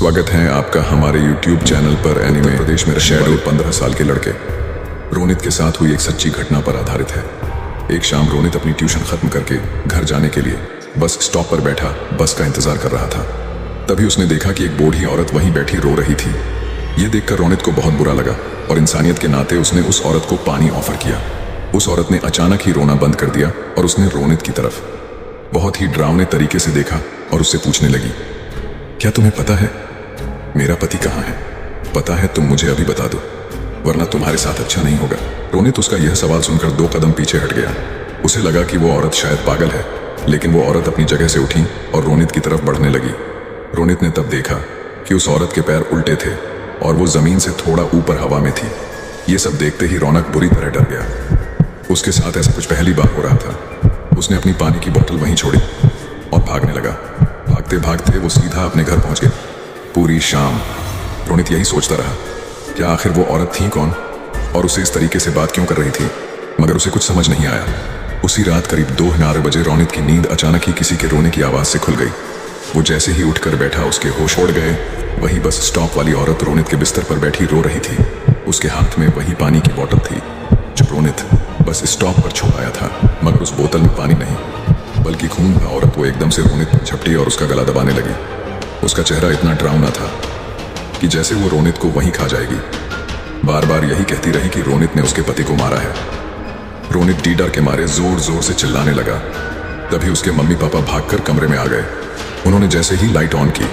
स्वागत है आपका हमारे YouTube चैनल पर। एनीमे प्रदेश में शैडो 15 साल के लड़के रोनित के साथ हुई एक सच्ची घटना पर आधारित है। एक शाम रोनित अपनी ट्यूशन खत्म करके घर जाने के लिए बस स्टॉप पर बैठा बस का इंतजार कर रहा था। तभी उसने देखा कि एक बूढ़ी औरत वहीं बैठी रो रही थी। ये देखकर रोनित को बहुत बुरा लगा और इंसानियत के नाते उसने उस औरत को पानी ऑफर किया। उस औरत ने अचानक ही रोना बंद कर दिया और उसने रोनित की तरफ बहुत ही डरावने तरीके से देखा और उससे पूछने लगी, क्या तुम्हें पता है मेरा पति कहाँ है? पता है? तुम मुझे अभी बता दो, वरना तुम्हारे साथ अच्छा नहीं होगा। रोनित उसका यह सवाल सुनकर 2 कदम पीछे हट गया। उसे लगा कि वो औरत शायद पागल है, लेकिन वो औरत अपनी जगह से उठी और रोनित की तरफ बढ़ने लगी। रोनित ने तब देखा कि उस औरत के पैर उल्टे थे और वो जमीन से थोड़ा ऊपर हवा में थी। ये सब देखते ही रौनक बुरी तरह डर गया। उसके साथ ऐसा कुछ पहली बार हो रहा था। उसने अपनी पानी की बोतल वहीं छोड़ी और भागने लगा। भागते भागते वो सीधा अपने घर पहुंच गया। पूरी शाम रोनित यही सोचता रहा, क्या आखिर वो औरत थी कौन और उसे इस तरीके से बात क्यों कर रही थी, मगर उसे कुछ समझ नहीं आया। उसी रात करीब 2-11 बजे रोनित की नींद अचानक ही किसी के रोने की आवाज़ से खुल गई। वो जैसे ही उठकर बैठा उसके होश उड़ गए। वही बस स्टॉप वाली औरत रोनित के बिस्तर पर बैठी रो रही थी। उसके हाथ में वही पानी की बोतल थी जो रोनित बस स्टॉप पर छोड़ आया था, मगर उस बोतल में पानी नहीं बल्कि खून था। औरत वो एकदम से रोनित पर झपटी और उसका गला दबाने लगी। उसका चेहरा इतना डरावना था कि जैसे वो रोनित को वहीं खा जाएगी। बार बार यही कहती रही कि रोनित ने उसके पति को मारा है। रोनित डी डर के मारे जोर जोर से चिल्लाने लगा। तभी उसके मम्मी पापा भागकर कमरे में आ गए। उन्होंने जैसे ही लाइट ऑन की,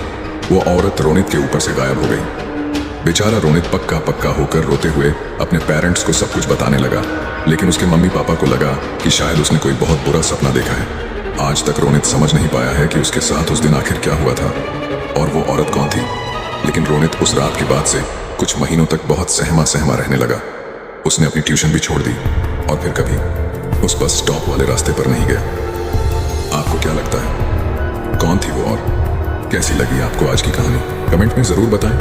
वो औरत रोनित के ऊपर से गायब हो गई। बेचारा रोनित पक्का पक्का होकर रोते हुए अपने पेरेंट्स को सब कुछ बताने लगा, लेकिन उसके मम्मी पापा को लगा कि शायद उसने कोई बहुत बुरा सपना देखा है। आज तक रोनित समझ नहीं पाया है कि उसके साथ उस दिन आखिर क्या हुआ था और वो औरत कौन थी। लेकिन रोनित उस रात के बाद से कुछ महीनों तक बहुत सहमा सहमा रहने लगा। उसने अपनी ट्यूशन भी छोड़ दी और फिर कभी उस बस स्टॉप वाले रास्ते पर नहीं गया। आपको क्या लगता है, कौन थी वो और कैसी लगी आपको आज की कहानी? कमेंट में ज़रूर बताएं।